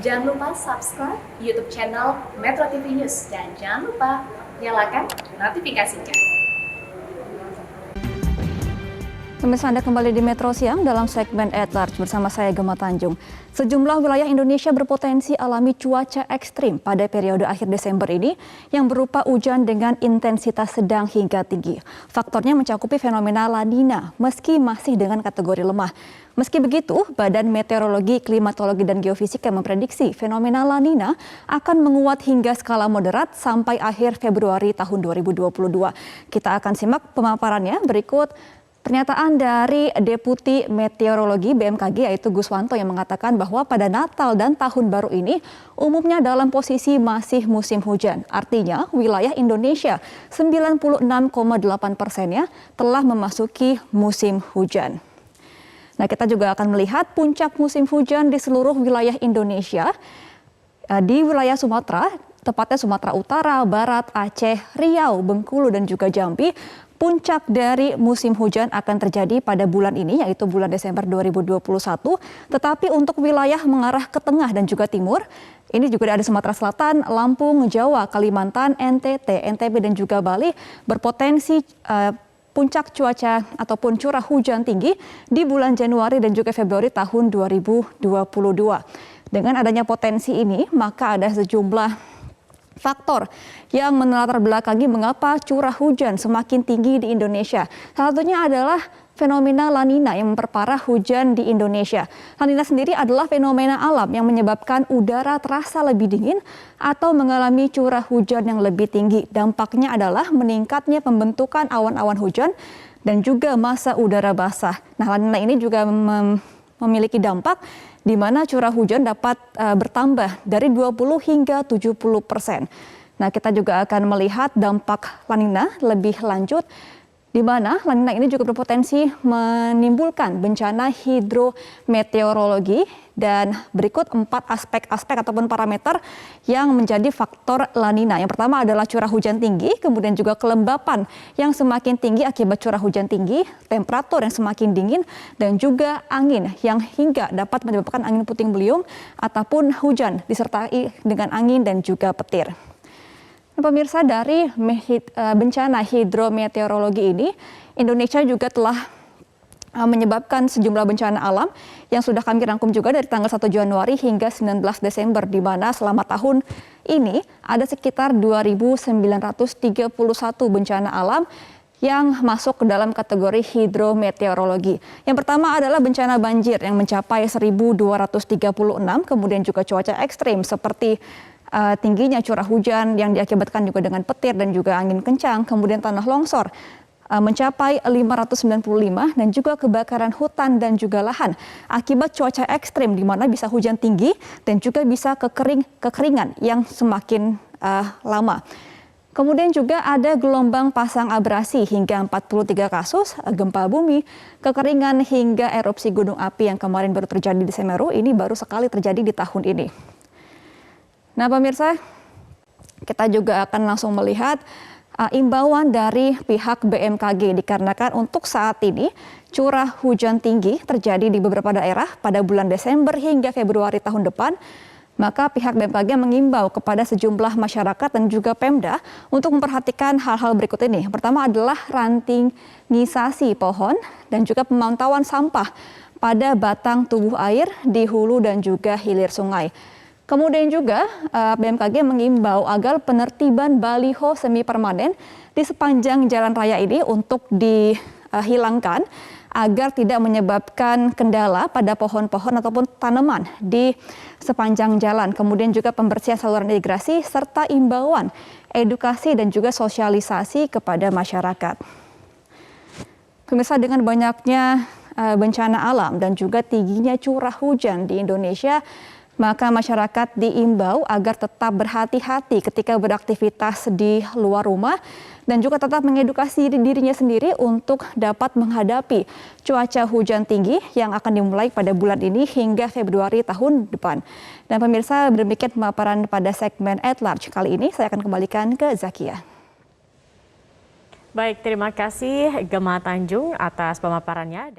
Jangan lupa subscribe YouTube channel Metro TV News dan jangan lupa nyalakan notifikasinya. Pemirsa, Anda kembali di Metro Siang dalam segmen At Large bersama saya Gemma Tanjung. Sejumlah wilayah Indonesia berpotensi alami cuaca ekstrim pada periode akhir Desember ini yang berupa hujan dengan intensitas sedang hingga tinggi. Faktornya mencakupi fenomena La Nina meski masih dengan kategori lemah. Meski begitu, Badan Meteorologi, Klimatologi, dan Geofisika memprediksi fenomena La Nina akan menguat hingga skala moderat sampai akhir Februari tahun 2022. Kita akan simak pemaparannya berikut. Pernyataan dari Deputi Meteorologi BMKG yaitu Guswanto yang mengatakan bahwa pada Natal dan Tahun Baru ini umumnya dalam posisi masih musim hujan. Artinya wilayah Indonesia 96,8%-nya telah memasuki musim hujan. Nah, kita juga akan melihat puncak musim hujan di seluruh wilayah Indonesia. Di wilayah Sumatera, tepatnya Sumatera Utara, Barat, Aceh, Riau, Bengkulu, dan juga Jambi, puncak dari musim hujan akan terjadi pada bulan ini, yaitu bulan Desember 2021. Tetapi untuk wilayah mengarah ke tengah dan juga timur, ini juga ada Sumatera Selatan, Lampung, Jawa, Kalimantan, NTT, NTB, dan juga Bali, berpotensi puncak cuaca ataupun curah hujan tinggi di bulan Januari dan juga Februari tahun 2022. Dengan adanya potensi ini, maka ada sejumlah faktor yang melatar belakangi mengapa curah hujan semakin tinggi di Indonesia. Salah satunya adalah fenomena La Nina yang memperparah hujan di Indonesia. La Nina sendiri adalah fenomena alam yang menyebabkan udara terasa lebih dingin atau mengalami curah hujan yang lebih tinggi. Dampaknya adalah meningkatnya pembentukan awan-awan hujan dan juga massa udara basah. Nah, La Nina ini juga memiliki dampak di mana curah hujan dapat bertambah dari 20 hingga 70%. Nah, kita juga akan melihat dampak La Nina lebih lanjut, di mana La Nina ini juga berpotensi menimbulkan bencana hidrometeorologi dan berikut 4 aspek-aspek ataupun parameter yang menjadi faktor La Nina. Yang pertama adalah curah hujan tinggi, kemudian juga kelembapan yang semakin tinggi akibat curah hujan tinggi, temperatur yang semakin dingin, dan juga angin yang hingga dapat menyebabkan angin puting beliung ataupun hujan disertai dengan angin dan juga petir. Nah, pemirsa, dari bencana hidrometeorologi ini, Indonesia juga telah menyebabkan sejumlah bencana alam yang sudah kami rangkum juga dari tanggal 1 Januari hingga 19 Desember, di mana selama tahun ini ada sekitar 2.931 bencana alam yang masuk ke dalam kategori hidrometeorologi. Yang pertama adalah bencana banjir yang mencapai 1.236, kemudian juga cuaca ekstrim seperti tingginya curah hujan yang diakibatkan juga dengan petir dan juga angin kencang, kemudian tanah longsor mencapai 595 dan juga kebakaran hutan dan juga lahan akibat cuaca ekstrim di mana bisa hujan tinggi dan juga bisa kekeringan yang semakin lama. Kemudian juga ada gelombang pasang abrasi hingga 43 kasus, gempa bumi, kekeringan hingga erupsi gunung api yang kemarin baru terjadi di Semeru, ini baru sekali terjadi di tahun ini. Nah, pemirsa, kita juga akan langsung melihat imbauan dari pihak BMKG dikarenakan untuk saat ini curah hujan tinggi terjadi di beberapa daerah pada bulan Desember hingga Februari tahun depan. Maka pihak BMKG mengimbau kepada sejumlah masyarakat dan juga Pemda untuk memperhatikan hal-hal berikut ini. Yang pertama adalah rantingisasi pohon dan juga pemantauan sampah pada batang tubuh air di hulu dan juga hilir sungai. Kemudian juga BMKG mengimbau agar penertiban baliho semi permanen di sepanjang jalan raya ini untuk dihilangkan agar tidak menyebabkan kendala pada pohon-pohon ataupun tanaman di sepanjang jalan. Kemudian juga pembersihan saluran irigasi serta imbauan edukasi dan juga sosialisasi kepada masyarakat. Pemirsa, dengan banyaknya bencana alam dan juga tingginya curah hujan di Indonesia, maka masyarakat diimbau agar tetap berhati-hati ketika beraktivitas di luar rumah dan juga tetap mengedukasi dirinya sendiri untuk dapat menghadapi cuaca hujan tinggi yang akan dimulai pada bulan ini hingga Februari tahun depan. Dan pemirsa, demikian pemaparan pada segmen At Large kali ini. Saya akan kembalikan ke Zakia. Baik, terima kasih Gemma Tanjung atas pemaparannya.